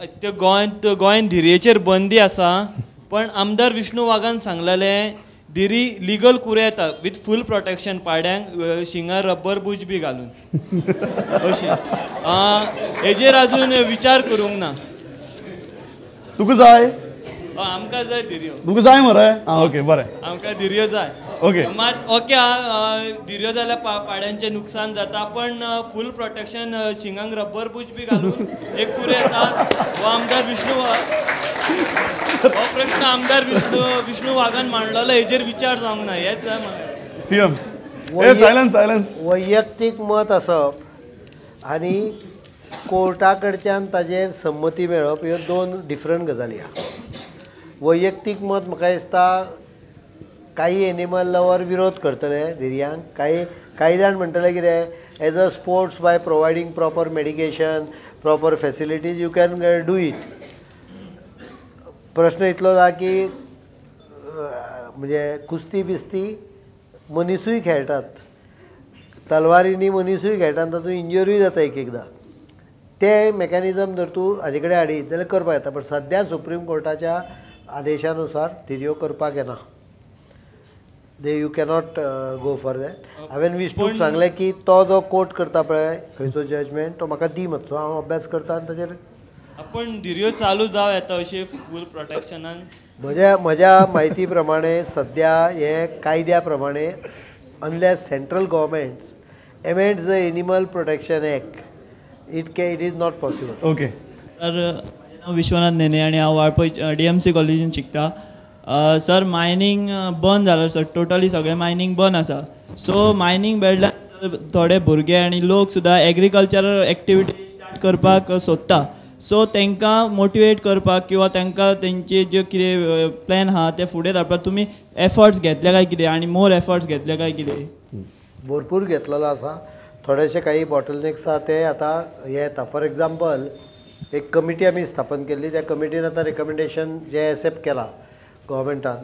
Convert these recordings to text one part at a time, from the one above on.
ते गोंयांत धिरयेचेर बंदी आसा, पण आमदार विष्णू वाघान सांगलेलें धिरी लिगल कुरे येता विथ फूल प्रोटेक्शन पाड्यांक शिंगार रब्बर बूच बी घालून अशी हेजेर अजून विचार करूंक ना. तुका जाय? आमकां जाय धिरयो. तुका जाय मरे? ओके बरें. आमकां धिरयो जाय. ओके मात ओके धिरयो जाल्यार पाड्यांचें नुकसान जाता, पण फूल प्रोटेक्शन शिंगांक रब्बर बूच बी घालून एक कुरे येता. हो आमदार हो प्रश्न आमदार विष्णू वाघान मांडलेलो, हेजेर विचार जावंक ना. हेच जाय म्हाका. CM silence. वैयक्तीक मत आसप आनी कोर्टा कडच्यान ताजेर संमती मेळप ह्यो दोन डिफरंट गजाली आहा. वैयक्तीक मत म्हाका दिसता काही एनिमल लवर विरोध करतले धिरयांक, काही जाण म्हणटले कितें as a sports by providing proper medication proper facilities you can do it. प्रश्न इतलो जा की म्हणजे कुस्ती बिस्ती मनीसूय खेळटात, तलवारींनी मनीसूय खेळटात, तातूंत इंजरी जाता एक एकदां. ते मेकॅनिझम जर तूं हाजे कडेन हाडीत जाल्यार करपाक येता, पण सद्या सुप्रीम कोर्टाच्या आदेशानुसार धिरयो करपाक येना. You cannot go for that. हांवें विष्णूक सांगलें की तो जो कोर्ट करता पळय खंयचो जजमेंट तो म्हाका दी मातसो, हांव अभ्यास करता आनी ताजेर आपण धिरयो चालू जाव येता अशें फूल प्रोटेक्शनान. म्हज्या म्हायती प्रमाणे सद्या हे कायद्या प्रमाणे unless central governments amend the animal protection act it is not possible. Okay sir, हांव विश्वनाथ नेने आनी हांव वाळपय DMC कॉलेजीन शिकता. सर, मायनींग बंद जालां सर, टोटली सगळें मायनींग बंद आसा. सो मायनींग बेल्टान थोडे भुरगे आनी लोक सुद्दां एग्रीकल्चरल एक्टिविटी स्टार्ट करपाक सोदता. सो तांकां मोटिवेट करपाक किंवा तांकां तेंचे जे कितें प्लॅन आहा ते फुडें धाडपाक तुमी एफर्ट्स घेतले काय कितें आनी मोर एफर्ट्स घेतले काय कितें? भरपूर घेतलेलो आसा. थोडेशे काही बॉटलनेक्स आहा ते आतां हे येता. फॉर एग्जाम्पल एक कमिटी आमी स्थापन केल्ली, त्या कमिटीन आतां रिकमेंडेशन जे एक्सेप्ट केलां गव्हर्मेंटान,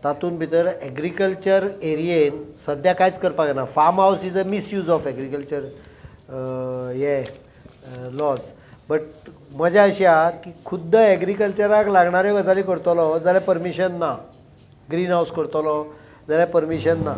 तातूंत भितर एग्रीकल्चर एरियेन सद्या कांयच करपाक येना. फार्म हावस is a misuse of agriculture हे लॉज. बट मजा अशी आहा की खुद्द एग्रीकल्चराक लागणाऱ्यो गजाली करतलो जाल्यार परमिशन ना. ग्रीन हावस करतलो जाल्यार परमिशन ना.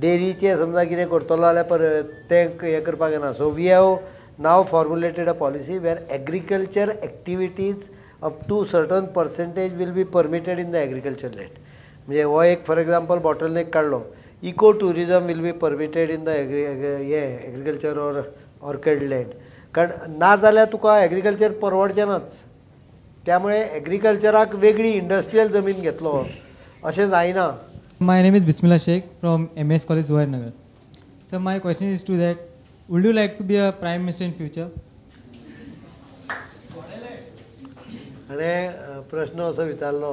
डेरीचे समजा कितें करतलो जाल्यार तें हें करपाक येना. So we have now formulated a policy where agriculture activities up to certain percentage will be permitted in the agriculture land. म्हणजे हो एक फॉर एग्जाम्पल बॉटलनेक काडलो, eco tourism will be permitted in the agriculture or orchard land. कारण ना जाल्यार तुका agriculture परवडचें नाच. त्यामुळे एग्रीकल्चराक वेगळी इंडस्ट्रियल जमीन घेतलो अशें जायना. My name is Bismillah Sheikh from MS College, Zuhairnagar. So my question is to that, would you like to be a Prime Minister in future? आणि प्रश्न असो विचारलो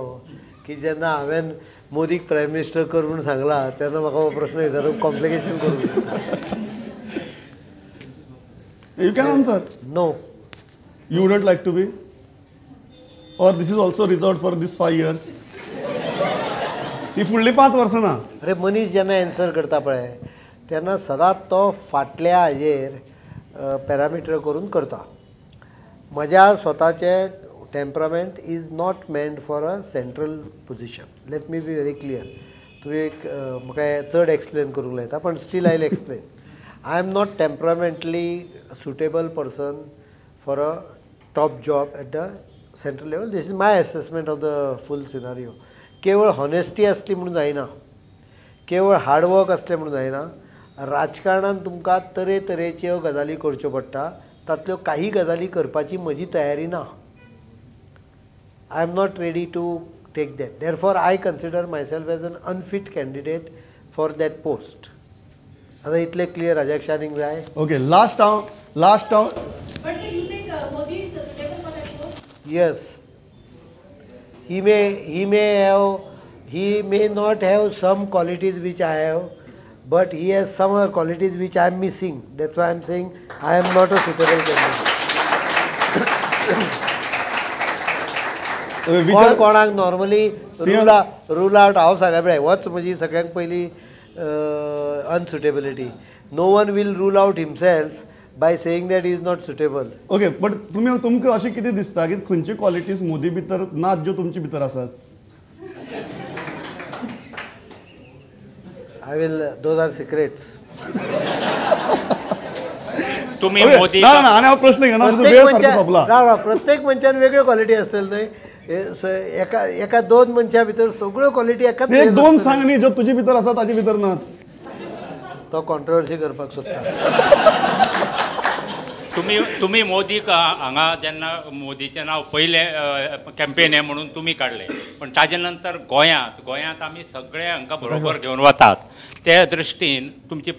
की जेन्ना हांवें मोदीक प्रायम मिनिस्टर कर म्हणून सांगला तेन्ना म्हाका हो प्रश्न विचारून कॉम्प्लिकेशन करूं. You can answer. No. You wouldn't like to be? Or this is also reserved for these 5 years? ही फुडली 5 वर्सां ना. अरे मनीस जेन्ना एन्सर करता पळय तेन्ना सदांच तो फाटल्या हाजेर पॅरामिटर करून करता. म्हज्या स्वताचें temperament is not meant for a central position. Let me be very clear. तुमी म्हाका चड एक्सप्लेन करूंक लायता पण still I will explain. I am not temperamentally a suitable person for a top job at the central level. This is my assessment of the full scenario. केवळ honesty असली म्हणून जायना, केवळ हार्डवर्क असलें म्हणून जायना. राजकारणान तुमकां तरेतरेच्यो गजाली करच्यो पडटा, तातल्यो काही गजाली करपाची म्हजी तयारी ना. I am not ready to take that. Therefore I consider myself as an unfit candidate for that post. आता इतले क्लियर हाज्याक जाय. ओके लास्ट हांव But sir, you think Modi is suitable for that post? Yes. He may not have some qualities which I have, but he has some qualities which I am missing. That's why I am saying I am not a suitable candidate. कोणाक normally rule out हांव सांगता पळय होच म्हजी सगळ्यांत पयली unsuitability. No one will rule out himself, by saying that he is not suitable. Okay but तुमकां अशें कितें दिसता की खंयच्यो क्वॉलिटीज मोदी भितर नात ज्यो तुमचे भितर आसात? I will, those are secrets. तुम्ही ओके, मोदी ना ना आणि हा प्रश्न घेणार वेळ सारको सोंपला. प्रत्येक मनशान वेगळ्यो क्वॉलिटी आसतल्यो न्हय. एका दोन मनशां भितर सगळ्यो क्वॉलिटी एकाच एक दोन सांग न्ही ज्यो तुजे भितर आसा ताजे भितर नात. तो कॉन्ट्रोवर्सी करपाक सोदता. तुम्ही मोदीक हांगा जेन्ना मोदीचें नांव पयले कॅम्पेन हे म्हणून तुम्ही काडले, पण ताजे नंतर गोंयांत आमी सगळे हांकां बरोबर घेवन वतात. त्या दृश्टीन तुमची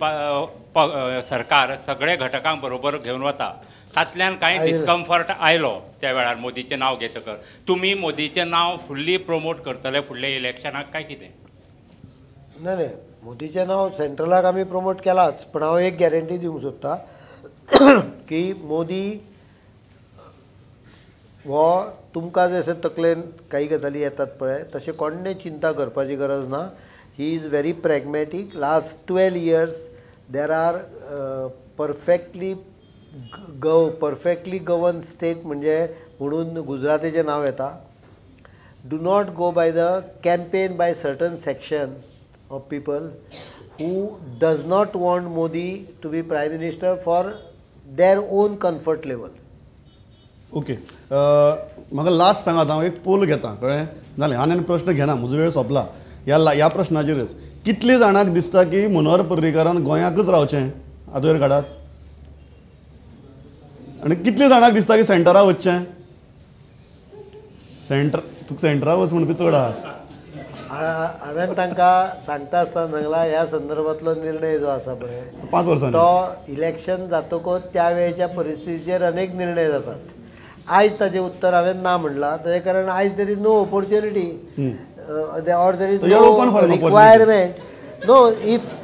सरकार सगळे घटकांक बरोबर घेवन वता. तातल्यान कांय डिस्कम्फर्ट आयलो त्या वेळार मोदीचें नांव घेतकर. तुमी मोदीचें नांव फुल्ली प्रमोट करतले फुडल्या इलेक्शनाक काय कितें? नाही मोदीचें नांव सेंट्रलाक आमी प्रमोट केलाच, पण हांव एक गॅरंटी दिवंक सोदता की मोदी हो तुमकां जशें तकलेन काही गजाली येतात पळय तशें कोणें चिंता करपाची गरज ना. He is very pragmatic. Last 12 years there are perfectly govern state म्हणजे म्हणून गुजरातेचें नांव येता. Do not go by the campaign by certain section of people who does not want Modi to be Prime Minister for their own comfort level. Okay म्हाका last सांगात, हांव एक pole घेता कळ्ळें जालें. आनी प्रश्न घेना, म्हजो वेळ सोंपला. ह्या प्रश्नाचेरच कितले जाणांक दिसता की मनोहर पर्रीकारान गोंयाकच रावचें हातूंत काडात? आनी कितले जाणांक दिसता की सेंटरा वचचें? तुका सेंटरा वच म्हणपी चड आहा. हांवें तांकां सांगता आसतना सांगला ह्या संदर्भांतलो निर्णय जो आसा पळय 5 वर्सांनी तो इलेक्शन जातकच त्या वेळच्या परिस्थितीचेर अनेक निर्णय जातात. आयज ताचें उत्तर हांवें ना म्हणलां ताचें कारण आयज there is no opportunity or there is no requirement. No if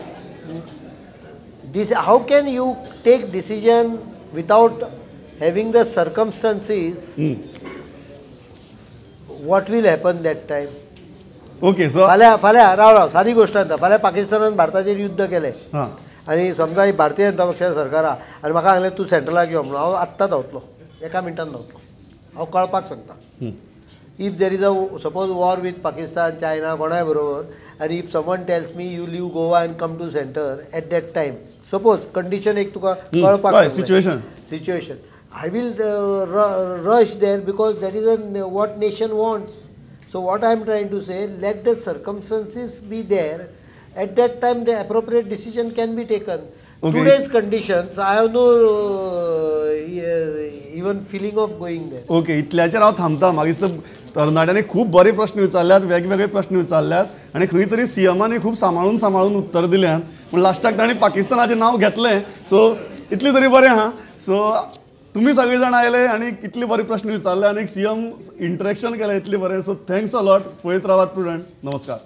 how can you take decision without having the circumstances? What will happen that time? Okay so फाल्यां राव सादी गोश्ट आसा. फाल्यां पाकिस्तानान भारताचेर युद्ध केलें आनी समजा ही भारतीय जनता पक्षाची सरकार आहा आनी म्हाका सांगलें तूं सेंट्रलाक यो म्हणून, हांव आत्तां धांवतलो, एका मिनटान धांवतलो. हांव कळपाक सांगता. If there is a suppose war with Pakistan, China, कोणाय बरोबर, आनी if someone tells me you leave Goa and come to centre at that time, suppose condition एक तुका कळपाक situation, I will rush there because that is what nation wants. So what I am trying to say, let the circumstances be there. At that time, the appropriate decision can be taken. Okay. Today's conditions, I have no even feeling of going there. Okay इतल्याचेर हांव थांबता. म्हाका दिसता तरणाट्यांनी खूब बरे प्रश्न विचारल्यात, वेगवेगळे प्रश्न विचारल्यात आनी खंय तरी सीएमांनी खूब सांबाळून उत्तर दिल्यात. पूण लास्टाक तांणी पाकिस्तानाचें नांव घेतलें. सो इतलें तरी बरें आहा. सो तुम्ही सगळे जाण आयले आणि कितले बरे प्रश्न विचारले आणि सीएम इंटरेक्शन केलें इतलें बरें. So thanks a lot. पळयत रावात स्टुडंट. नमस्कार.